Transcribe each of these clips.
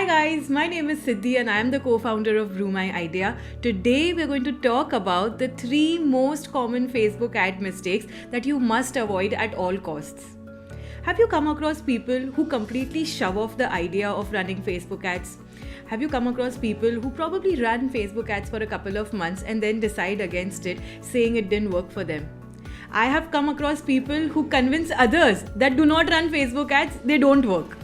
Hi guys, my name is Siddhi and I am the co-founder of Brew My Idea. Today we're going to talk about the 3 most common Facebook ad mistakes that you must avoid at all costs. Have you come across people who completely shove off the idea of running Facebook ads? Have you come across people who probably run Facebook ads for a couple of months and then decide against it, saying it didn't work for them? I have come across people who convince others that do not run Facebook ads, they don't work.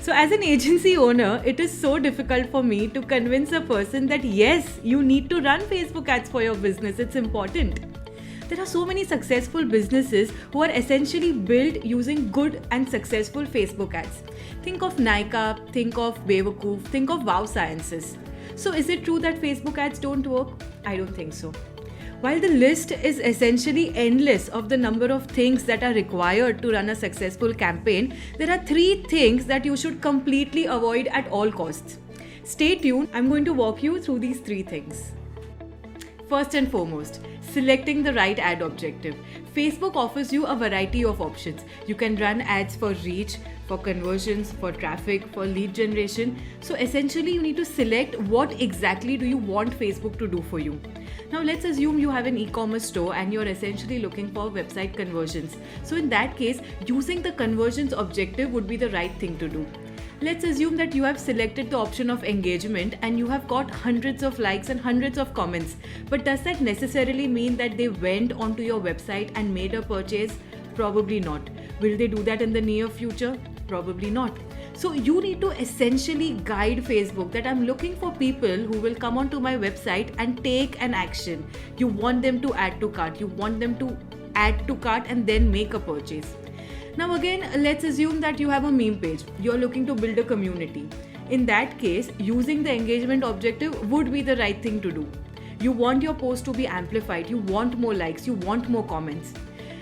So as an agency owner, it is so difficult for me to convince a person that yes, you need to run Facebook ads for your business, it's important. There are so many successful businesses who are essentially built using good and successful Facebook ads. Think of Nykaa, think of Bewakoof, think of Wow Sciences. So is it true that Facebook ads don't work? I don't think so. While the list is essentially endless of the number of things that are required to run a successful campaign, there are 3 things that you should completely avoid at all costs. Stay tuned, I'm going to walk you through these 3 things. First and foremost, selecting the right ad objective. Facebook offers you a variety of options. You can run ads for reach, for conversions, for traffic, for lead generation. So essentially you need to select what exactly do you want Facebook to do for you. Now let's assume you have an e-commerce store and you're essentially looking for website conversions. So in that case, using the conversions objective would be the right thing to do. Let's assume that you have selected the option of engagement and you have got hundreds of likes and hundreds of comments. But does that necessarily mean that they went onto your website and made a purchase? Probably not. Will they do that in the near future? Probably not. So you need to essentially guide Facebook that I'm looking for people who will come onto my website and take an action. You want them to add to cart. You want them to add to cart and then make a purchase. Now again, let's assume that you have a meme page. You're looking to build a community. In that case, using the engagement objective would be the right thing to do. You want your post to be amplified. You want more likes. You want more comments.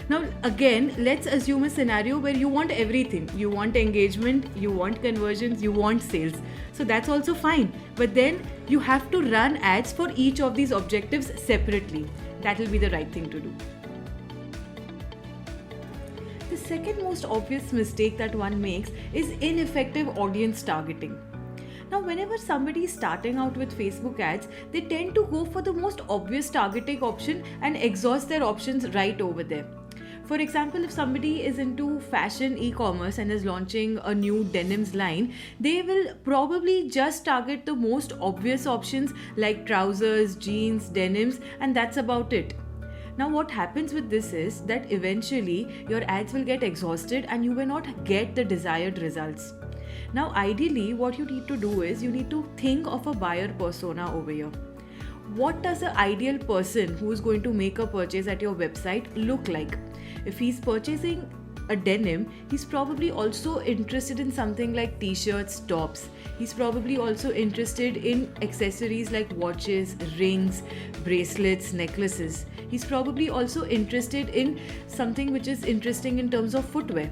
Now again, let's assume a scenario where you want everything. You want engagement, you want conversions, you want sales. So that's also fine. But then you have to run ads for each of these objectives separately. That will be the right thing to do. The second most obvious mistake that one makes is ineffective audience targeting. Now, whenever somebody is starting out with Facebook ads, they tend to go for the most obvious targeting option and exhaust their options right over there. For example, if somebody is into fashion e-commerce and is launching a new denims line, they will probably just target the most obvious options like trousers, jeans, denims, and that's about it. Now what happens with this is that eventually your ads will get exhausted and you will not get the desired results. Now ideally what you need to do is you need to think of a buyer persona over here. What does an ideal person who is going to make a purchase at your website look like? If he's purchasing a denim, he's probably also interested in something like t-shirts, tops. He's probably also interested in accessories like watches, rings, bracelets, necklaces. He's probably also interested in something which is interesting in terms of footwear.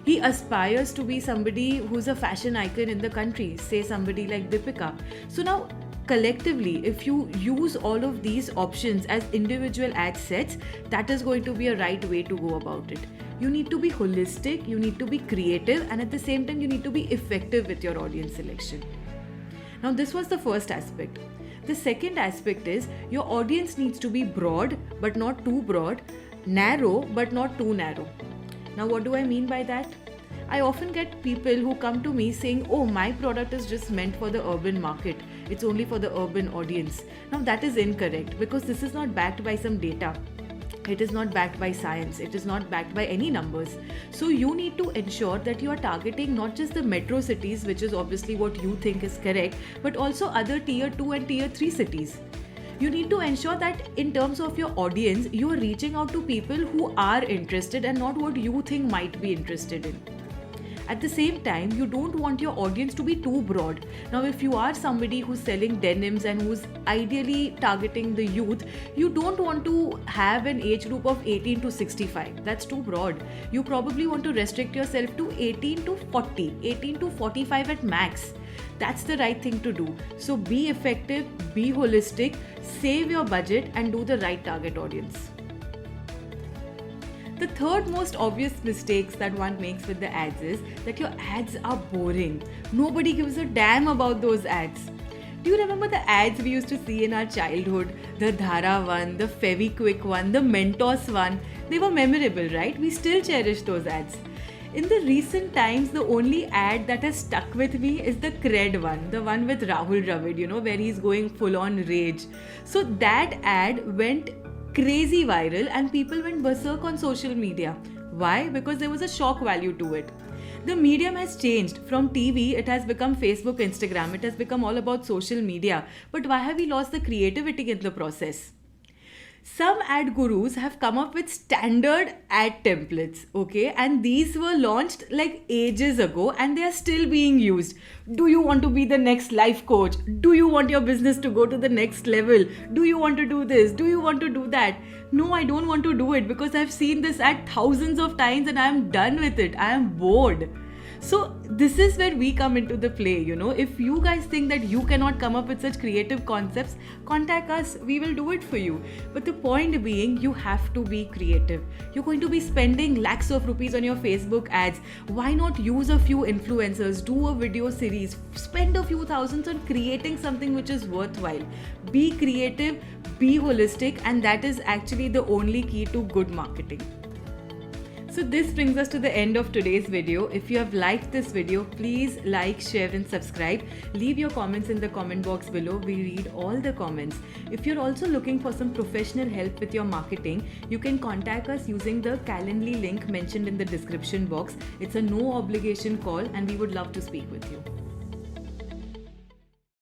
He aspires to be somebody who's a fashion icon in the country, say somebody like Deepika. So now collectively, if you use all of these options as individual ad sets, that is going to be a right way to go about it. You need to be holistic, you need to be creative, and at the same time, you need to be effective with your audience selection. Now, this was the first aspect. The second aspect is your audience needs to be broad, but not too broad, narrow, but not too narrow. Now, what do I mean by that? I often get people who come to me saying, oh, my product is just meant for the urban market. It's only for the urban audience. Now, that is incorrect because this is not backed by some data. It is not backed by science. It is not backed by any numbers. So you need to ensure that you are targeting not just the metro cities, which is obviously what you think is correct, but also other tier 2 and tier 3 cities. You need to ensure that in terms of your audience, you are reaching out to people who are interested and not what you think might be interested in. At the same time, you don't want your audience to be too broad. Now, if you are somebody who's selling denims and who's ideally targeting the youth, you don't want to have an age group of 18 to 65. That's too broad. You probably want to restrict yourself to 18 to 40, 18 to 45 at max. That's the right thing to do. So be effective, be holistic, save your budget and do the right target audience. The third most obvious mistakes that one makes with the ads is that your ads are boring. Nobody gives a damn about those ads. Do you remember the ads we used to see in our childhood? The Dhara one, the Fevikwik one, the Mentos one. They were memorable, right? We still cherish those ads. In the recent times, the only ad that has stuck with me is the Cred one, the one with Rahul Dravid, where he's going full on rage. So that ad went crazy viral and people went berserk on social media. Why? Because there was a shock value to it. The medium has changed. From TV, it has become Facebook, Instagram. It has become all about social media. But why have we lost the creativity in the process? Some ad gurus have come up with standard ad templates, okay? And these were launched like ages ago and they are still being used. Do you want to be the next life coach? Do you want your business to go to the next level? Do you want to do this? Do you want to do that? No, I don't want to do it because I've seen this ad thousands of times and I'm done with it. I am bored. So this is where we come into the play, If you guys think that you cannot come up with such creative concepts, contact us. We will do it for you. But the point being, you have to be creative. You're going to be spending lakhs of rupees on your Facebook ads. Why not use a few influencers, do a video series, spend a few thousands on creating something which is worthwhile. Be creative, be holistic, and that is actually the only key to good marketing. So this brings us to the end of today's video. If you have liked this video, please like, share and subscribe. Leave your comments in the comment box below. We read all the comments. If you're also looking for some professional help with your marketing, you can contact us using the Calendly link mentioned in the description box. It's a no obligation call and we would love to speak with you.